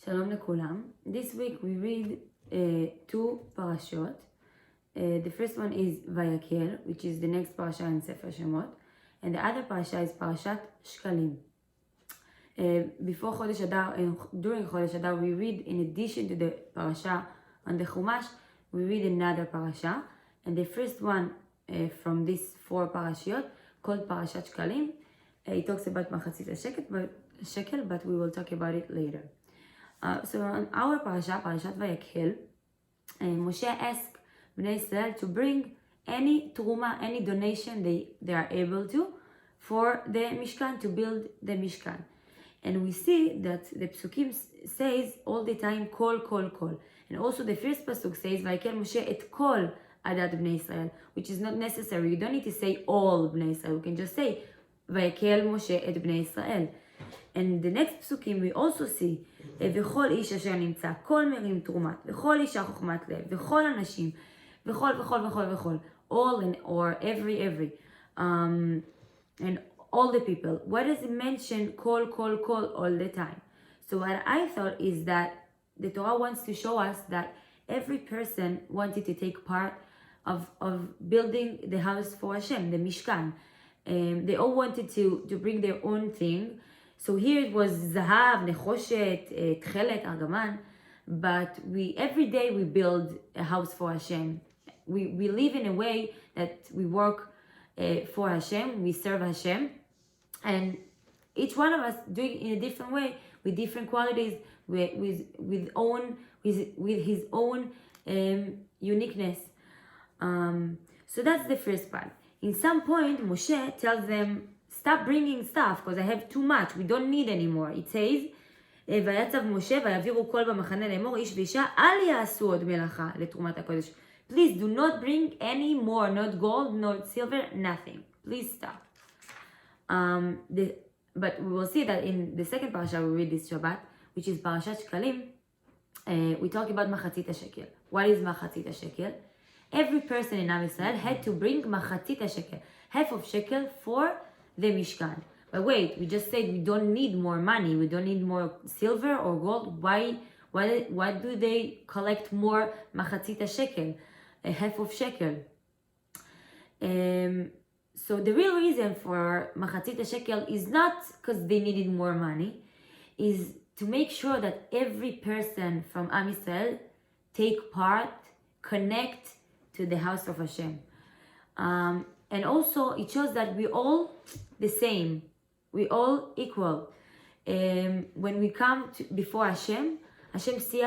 Shalom לכולם. This week we read two parashot. The first one is Vayakel, which is the next parasha in Sefer Shemot, and the other parasha is Parashat Shkalim. Before Chodesh Adar, during Chodesh Adar, we read, in addition to the parasha on the Chumash, we read another parasha, and the first one from these four parashiot, called Parashat Shkalim, it talks about Machatzit shekel, but we will talk about it later. So on our parasha, Parashat Vayakel, Moshe asked Bnei Israel to bring any truma, any donation they are able to for the Mishkan, to build the Mishkan. And we see that the Psukim says all the time, kol, kol, kol. And also the first Pasuk says, Vayakel Moshe et kol adat Bnei Israel, which is not necessary. You don't need to say all Bnei Israel. You can just say, Vayakel Moshe et Bnei Israel. And the next psukim we also see, וכל איש אשר נמצא, כל מרים תרומת, וכל אישה חוכמת לב, וכל אנשים, וכל, all and or every, and all the people. What does it mention call all the time? So what I thought is that the Torah wants to show us that every person wanted to take part of building the house for Hashem, the Mishkan. They all wanted to bring their own thing. So here it was Zahav, Nechoshet, Tchelet, Argaman, but every day we build a house for Hashem. We live in a way that we work for Hashem, we serve Hashem, and each one of us doing it in a different way, with different qualities, with his own uniqueness. So that's the first part. In some point, Moshe tells them, stop bringing stuff, because I have too much. We don't need anymore. It says, ויצב משה ויעבירו כל במחנה לאמור איש ואישה אל יעשו עוד מלאכה לתרומת הקודש. Please do not bring any more, not gold, not silver, nothing. Please stop. But we will see that in the second parasha we read this Shabbat, which is Parashat Shkalim, we talk about Machatzit shekel. What is Machatzit shekel? Every person in Am Yisrael had to bring Machatzit shekel, half of shekel for the Mishkan. But wait, we just said we don't need more money, we don't need more silver or gold. Why do they collect more Machatzit shekel, a half of shekel? So the real reason for Machatzit shekel is not because they needed more money, is to make sure that every person from Am Yisrael take part, connect to the house of Hashem. And also it shows that we all the same, we all equal. When we come before Hashem, Hashem sees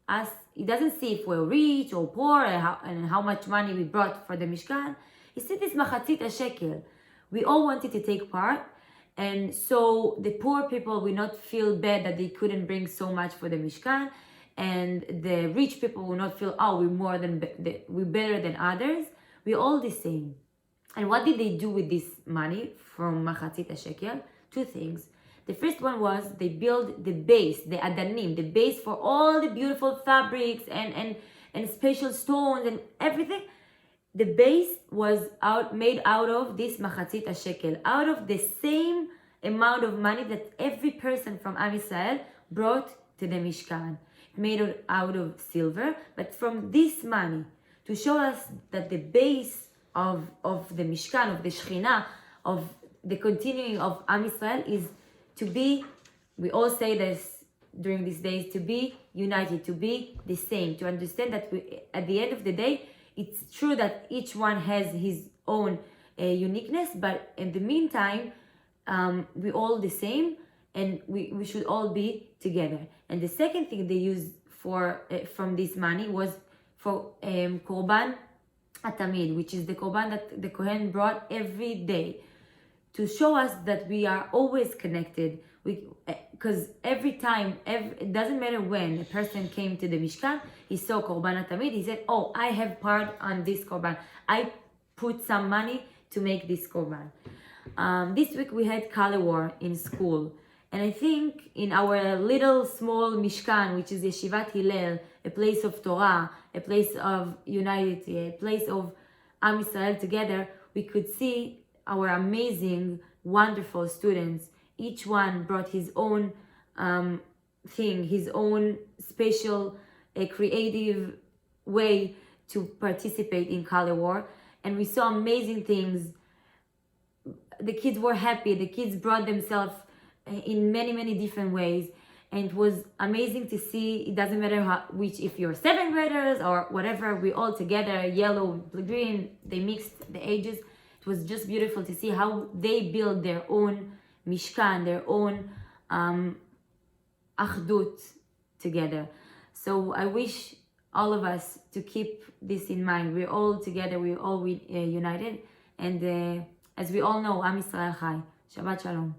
us. He doesn't see if we're rich or poor and how much money we brought for the Mishkan. He sees this Machatzit shekel. We all wanted to take part, and so the poor people will not feel bad that they couldn't bring so much for the Mishkan, and the rich people will not feel, oh, we're better than others. We're all the same. And what did they do with this money from Machatzit shekel? Two things. The first one was they built the base, the adanim, the base for all the beautiful fabrics and special stones and everything. The base was made out of this Machatzit shekel, out of the same amount of money that every person from Am Yisrael brought to the Mishkan. Made it out of silver, but from this money, to show us that the base of the Mishkan, of the Shekhinah, of the continuing of Am Yisrael is to be, we all say this during these days, to be united, to be the same, to understand that at the end of the day, it's true that each one has his own uniqueness, but in the meantime, we all the same, and we should all be together. And the second thing they used from this money was for Korban Atamid, which is the Korban that the Kohen brought every day, to show us that we are always connected. Because every time, it doesn't matter when a person came to the Mishkan, he saw Korban Atamid, he said, oh, I have part on this Korban. I put some money to make this Korban. This week we had color war in school. And I think in our little small Mishkan, which is Yeshivat Hillel, a place of Torah, a place of unity, a place of Am Yisrael together, we could see our amazing, wonderful students. Each one brought his own thing, his own special, creative way to participate in color war, and we saw amazing things. The kids were happy. The kids brought themselves in many different ways, and it was amazing to see. It doesn't matter if you're 7th graders or whatever, we all together, yellow, blue, green, they mixed the ages. It was just beautiful to see how they build their own mishkan, their own achdut together. So I wish all of us to keep this in mind. We're all together, we're all united, and as we all know, Am Yisrael Chai. Shabbat Shalom.